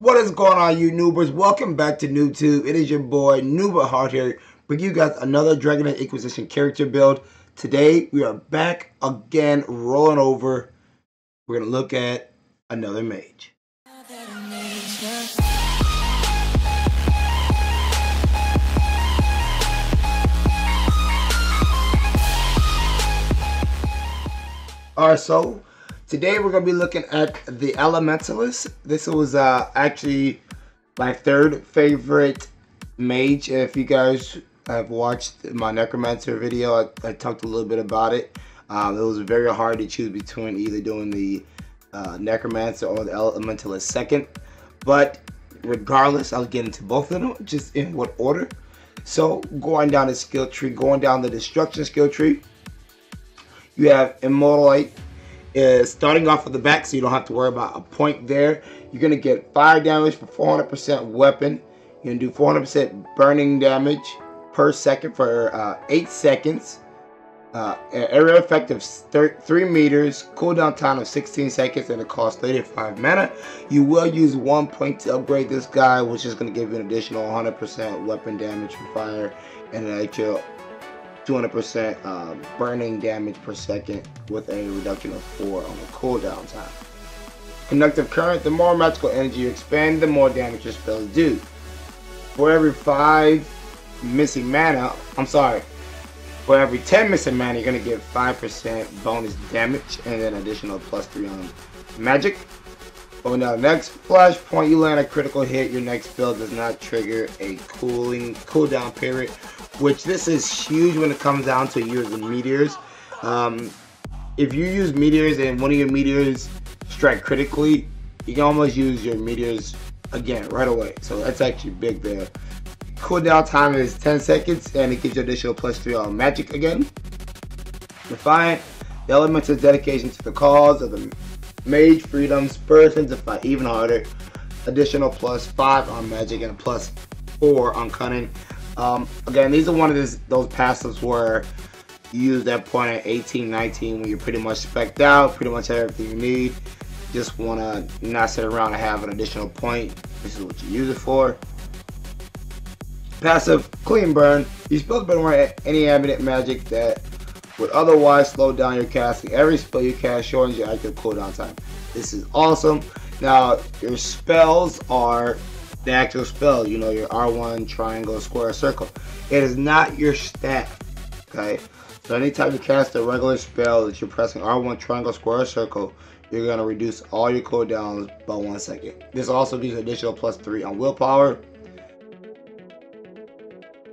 What is going on, you noobers? Welcome back to NoobTube. It is your boy Noob Heart here, bringing you guys another Dragon Age Inquisition character build. Today we are back again, rolling over. We're gonna look at another mage. Alright, so today we're going to be looking at the Elementalist. This was actually my third favorite mage. If you guys have watched my Necromancer video, I talked a little bit about it. It was very hard to choose between either doing the Necromancer or the Elementalist second. But regardless, I'll get into both of them, just in what order. So going down the skill tree, going down the destruction skill tree, you have Immortalite is starting off with the back, so you don't have to worry about a point there. You're going to get fire damage for 400% weapon. You're going to do 400% burning damage per second for 8 seconds. Area effect of 3 meters, cooldown time of 16 seconds, and it costs 35 mana. You will use 1 point to upgrade this guy, which is going to give you an additional 100% weapon damage from fire and an extra 200% burning damage per second with a reduction of 4 on the cooldown time. Conductive current, the more magical energy you expend, the more damage your spells do. For every 5 missing mana, for every 10 missing mana, you're going to get 5% bonus damage and then additional +3 on magic. Going down the next flashpoint, you land a critical hit, your next spell does not trigger a cooldown period, which this is huge when it comes down to using meteors. If you use meteors and one of your meteors strike critically, you can almost use your meteors again right away. So that's actually big there. Cooldown time is 10 seconds and it gives you additional +3 on magic again. Defiant, the elemental dedication to the cause of the Mage freedom spurs him to fight even harder. Additional +5 on magic and a +4 on cunning. Again, these are one of those passives where you use that point at 18, 19 when you're pretty much specced out, pretty much have everything you need. Just want to not sit around and have an additional point. This is what you use it for. Passive, clean burn. You spell burn run any ambient magic that would otherwise slow down your casting. Every spell you cast shortens your active cooldown time. This is awesome. Now, your spells are the actual spell. You know, your R1, triangle, square, circle. It is not your staff. Okay? So anytime you cast a regular spell that you're pressing R1, triangle, square, circle, you're going to reduce all your cooldowns by 1 second. This also gives you additional +3 on willpower.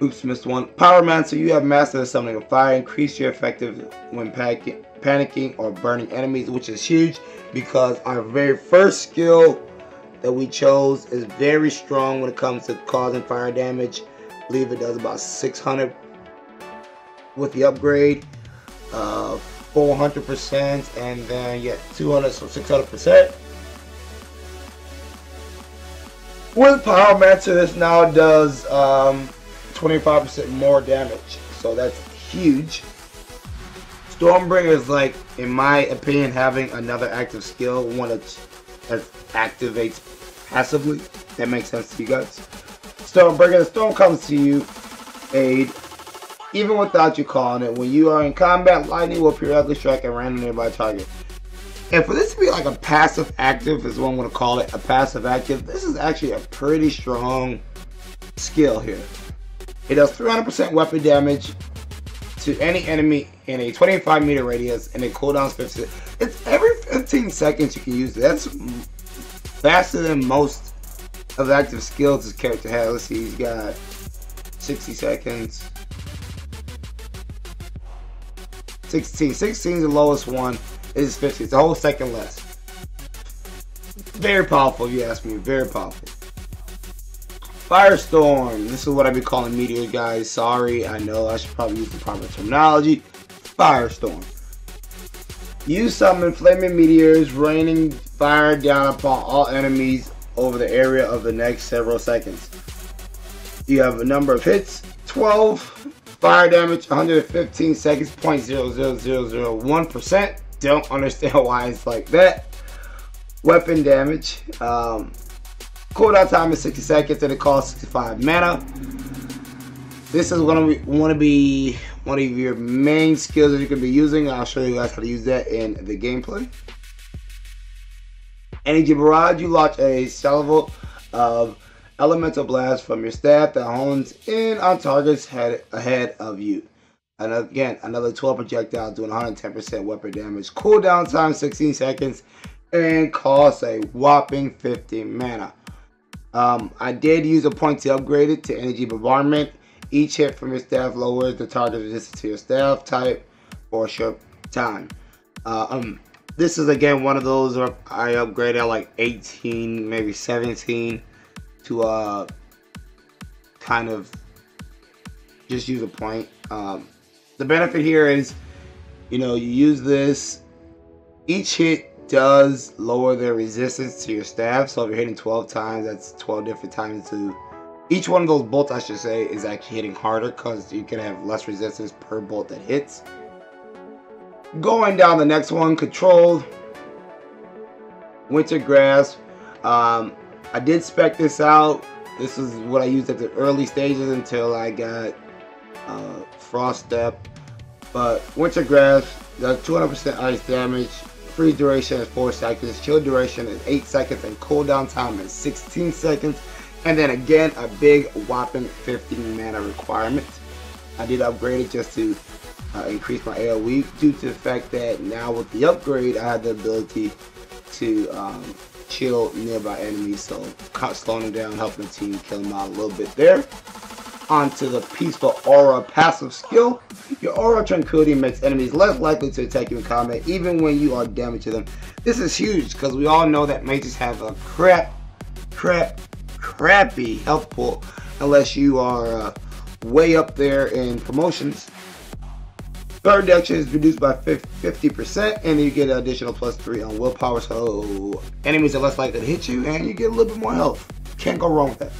Oops, missed one. Pyromancer, you have mastered the summoning of fire. Increase your effective when panicking or burning enemies, which is huge because our very first skill that we chose is very strong when it comes to causing fire damage. I believe it does about 600 with the upgrade, 400%, and then 200, so 600%. With Pyromancer, this now does 25% more damage, so that's huge. Stormbringer is, like, in my opinion, having another active skill, one that activates passively. That makes sense to you guys. Stormbringer, the storm comes to you, aid, even without you calling it. When you are in combat, lightning will periodically strike a random nearby target. And for this to be like a passive active, is what I'm going to call it, a passive active, this is actually a pretty strong skill here. It does 300% weapon damage to any enemy in a 25-meter radius, and it cooldowns 50. It's every 15 seconds you can use it. That's faster than most of the active skills this character has. Let's see, he's got 60 seconds. 16 is the lowest one. It is 50. It's a whole second less. Very powerful, if you ask me. Very powerful. Firestorm. This is what I be calling meteors, guys. Sorry, I know I should probably use the proper terminology. Firestorm. You summon flaming meteors, raining fire down upon all enemies over the area of the next several seconds. You have a number of hits, 12, fire damage, 115 seconds, 0.00001%. Don't understand why it's like that. Weapon damage, Cooldown time is 60 seconds and it costs 65 mana. This is going to be one of your main skills that you can be using. I'll show you guys how to use that in the gameplay. Energy Barrage, you launch a salvo of Elemental Blast from your staff that hones in on targets ahead of you. And again, another 12 projectiles doing 110% weapon damage. Cooldown time 16 seconds and costs a whopping 50 mana. I did use a point to upgrade it to Energy Bombardment. Each hit from your staff lowers the target resistance to your staff type for a short time. This is again one of those where I upgraded at like 18, maybe 17 to kind of just use a point. The benefit here is, you know, you use this, each hit does lower their resistance to your staff. So if you're hitting 12 times, that's 12 different times to each one of those bolts, I should say, is actually hitting harder because you can have less resistance per bolt that hits. Going down the next one, Controlled Winter Grasp. I did spec this out. This is what I used at the early stages until I got Frost Step. But Winter Grasp does 200% ice damage. Freeze duration is 4 seconds. Chill duration is 8 seconds. And cooldown time is 16 seconds. And then again, a big whopping 15 mana requirement. I did upgrade it just to increase my AoE due to the fact that now with the upgrade, I have the ability to chill nearby enemies. So slowing them down, helping the team kill them out a little bit there. Onto the Peaceful Aura passive skill. Your Aura Tranquility makes enemies less likely to attack you in combat, even when you are damaging them. This is huge because we all know that mages have a crappy health pool unless you are way up there in promotions. Third reduction is reduced by 50%, and you get an additional +3 on willpower, so enemies are less likely to hit you, and you get a little bit more health. Can't go wrong with that.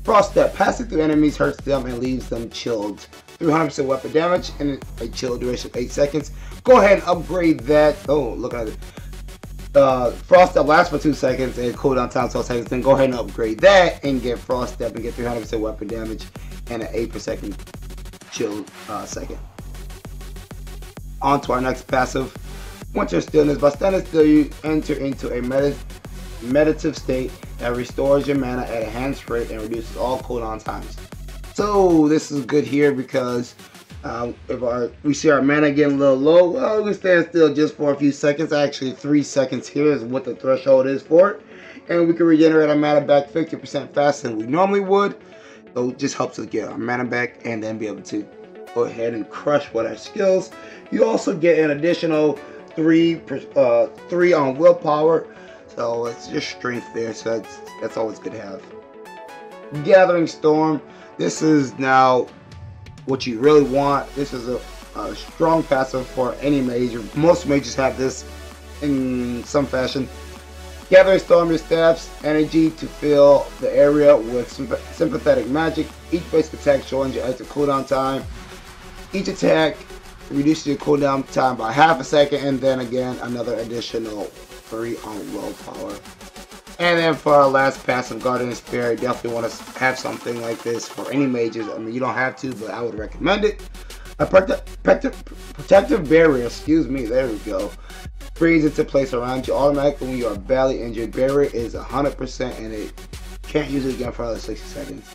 Frost Step. Passing through enemies hurts them and leaves them chilled. 300% weapon damage and a chill duration of 8 seconds. Go ahead and upgrade that. Oh, look at it. Frost Step lasts for 2 seconds and cooldown time 12 seconds. Then go ahead and upgrade that and get Frost Step and get 300% weapon damage and an 8% chill second. On to our next passive. Winter Stillness. By standing still, you enter into a meditative state that restores your mana at a enhanced rate and reduces all cooldown times. So this is good here because if we see our mana getting a little low, well, we stand still just for a few seconds. Actually, 3 seconds here is what the threshold is for it, and we can regenerate our mana back 50% faster than we normally would. So it just helps us get our mana back and then be able to go ahead and crush with our skills. You also get an additional 3 on willpower. So it's just strength there, so that's always good to have. Gathering Storm. This is now what you really want. This is a strong passive for any mage. Most mages have this in some fashion. Gathering Storm, your staff's energy to fill the area with sympathetic magic. Each basic attack shortens your extra cooldown time. Each attack reduces your cooldown time by half a second, and then again another additional 3 on willpower. And then for our last passive, Guardian Spirit, definitely want to have something like this for any mages. I mean, you don't have to, but I would recommend it. A protective barrier, excuse me, there we go. Freeze into place around you automatically when you are badly injured. Barrier is 100% and it can't use it again for another 60 seconds.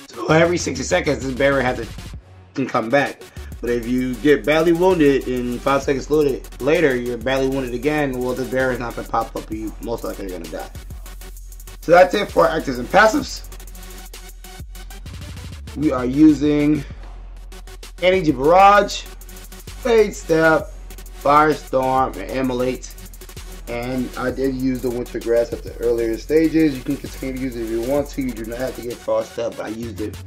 So every 60 seconds, this barrier can come back. But if you get badly wounded and 5 seconds later, you're badly wounded again, well, the barrier is not going to pop up and you most likely are going to die. So that's it for actives and passives. We are using Energy Barrage, Fade Step, Firestorm, and Immolate. And I did use the Winter Grass at the earlier stages. You can continue to use it if you want to. You do not have to get Frost Step, but I used it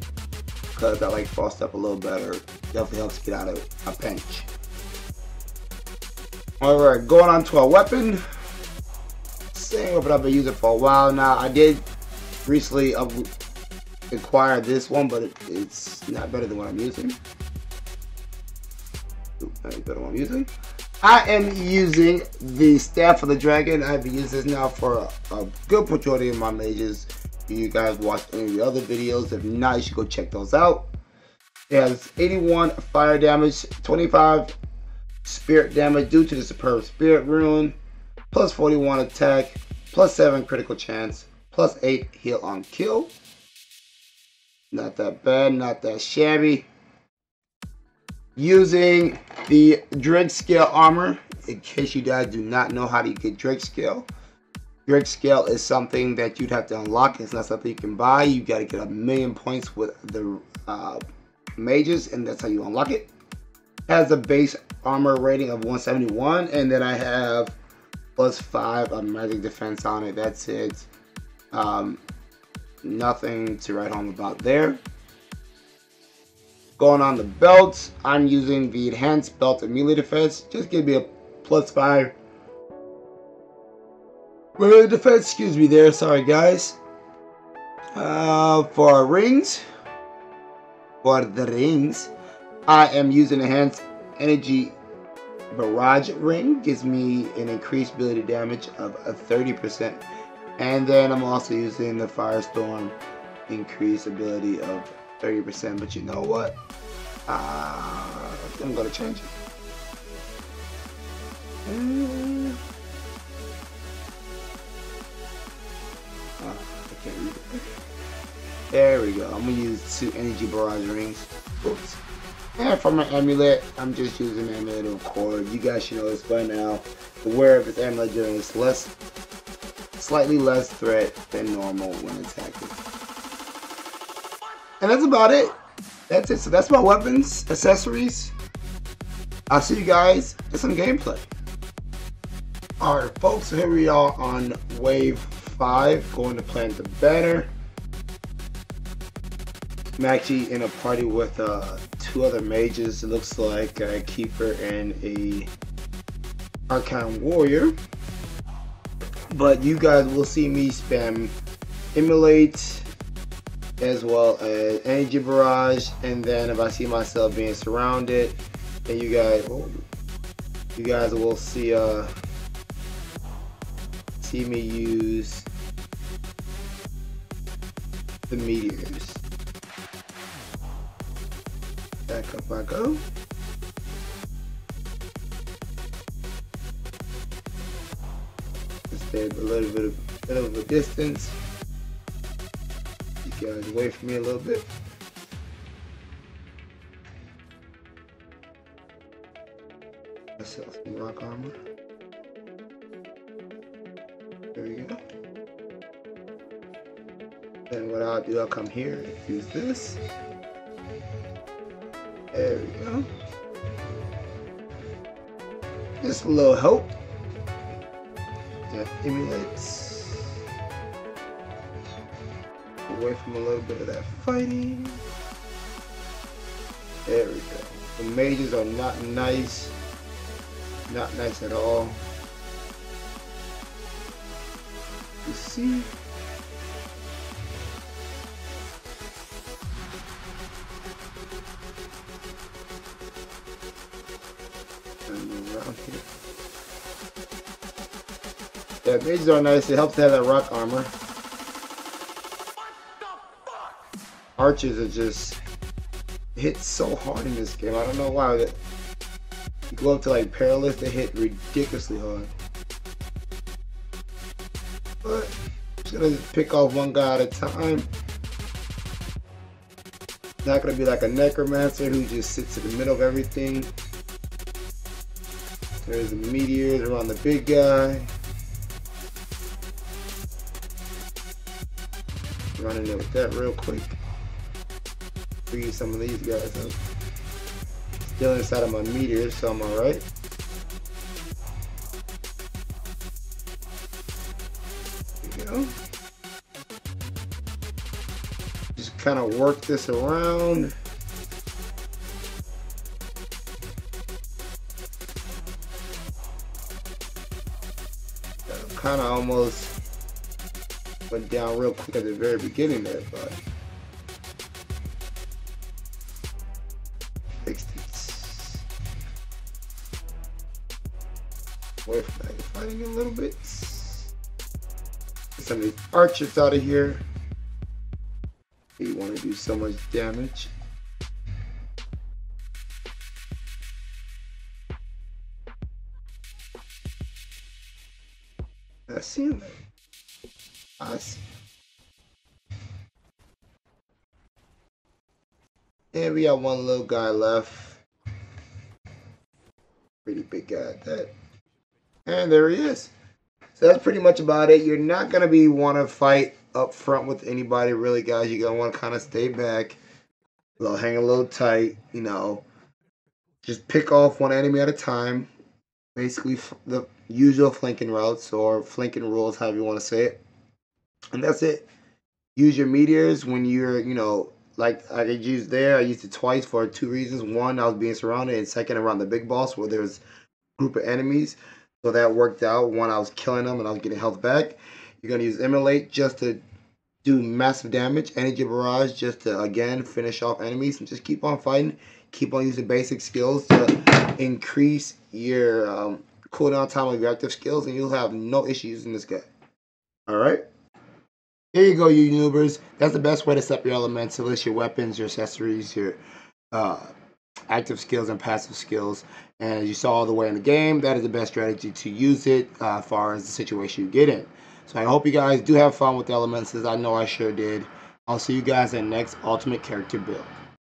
because I like Frost Step a little better. Definitely helps get out of a pinch. Alright, going on to our weapon. Same weapon I've been using for a while now. I did recently acquire this one, but it's not better than what I'm using. I am using the Staff of the Dragon. I've been using this now for a good majority of my mages. You guys watched any of the other videos. If not, you should go check those out. It has 81 fire damage, 25 spirit damage due to the superb spirit rune, plus 41 attack, plus 7 critical chance, plus 8 heal on kill. Not that bad, not that shabby. Using the Drake Scale armor, in case you guys do not know how to get Drake Scale. Drake Scale is something that you'd have to unlock. It's not something you can buy. You got to get 1,000,000 points with the mages, and that's how you unlock it. Has a base armor rating of 171, and then I have plus 5 of magic defense on it. That's it. Nothing to write home about there. Going on the belts, I'm using the enhanced belt of melee defense. Just give me a plus 5 melee defense. Excuse me there. Sorry guys. For our rings, I am using enhanced energy barrage ring. Gives me an increased ability damage of 30%. And then I'm also using the Firestorm increased ability of 30%, but you know what? I'm gonna change it. I can't read it. There we go. I'm gonna use 2 energy barrage rings. Oops. And for my amulet, I'm just using an amulet of cord. You guys should know this by now. The wearer of this amulet generates slightly less threat than normal when attacking. And that's about it. That's it. So that's my weapons, accessories. I'll see you guys in some gameplay. Alright folks, so here we are on wave 5, going to plant the banner. I'm actually in a party with 2 other mages. It looks like a keeper and a arcane warrior. But you guys will see me spam immolate as well as energy barrage, and then if I see myself being surrounded, then you guys will see me use the meteors. Back up I go. Stay a little bit of a distance. You guys away from me a little bit. Let's sell some rock armor. There we go. Then what I'll do, I'll come here and use this. There we go. Just a little help. That emulates. Away from a little bit of that fighting. There we go. The mages are not nice. Not nice at all. You see? Around here. Yeah, mages are nice. It helps to have that rock armor. Archers are just hit so hard in this game. I don't know why. You go up to like Perilous, they hit ridiculously hard. But I'm just gonna pick off one guy at a time. Not gonna be like a necromancer who just sits in the middle of everything. There's the meteors around the big guy. Running in with that real quick. Free some of these guys up. Still inside of my meteors, so I'm alright. There we go. Just kind of work this around. Kind of almost went down real quick at the very beginning there, but fixed it. Away from that fighting a little bit. Get some of these archers out of here. You want to do so much damage. Let's see. Nice. And we have one little guy left. Pretty big guy at that. And there he is. So that's pretty much about it. You're not going to want to fight up front with anybody, really, guys. You're going to want to kind of stay back. Hang a little tight, you know. Just pick off one enemy at a time. Basically, the usual flanking routes or flanking rules, however you want to say it. And that's it. Use your meteors when you're, you know, like I could use there. I used it twice for 2 reasons. One, I was being surrounded, and second, around the big boss where there's a group of enemies. So that worked out. One, I was killing them and I was getting health back. You're going to use Immolate just to do massive damage. Energy Barrage just to, again, finish off enemies. And just keep on fighting. Keep on using basic skills to increase your cooldown time of your active skills. And you'll have no issues in this guy. Alright? Here you go, you noobers. That's the best way to set up your elementalist, your weapons, your accessories, your active skills and passive skills. And as you saw all the way in the game, that is the best strategy to use it as far as the situation you get in. So I hope you guys do have fun with the elementals. I know I sure did. I'll see you guys in the next ultimate character build.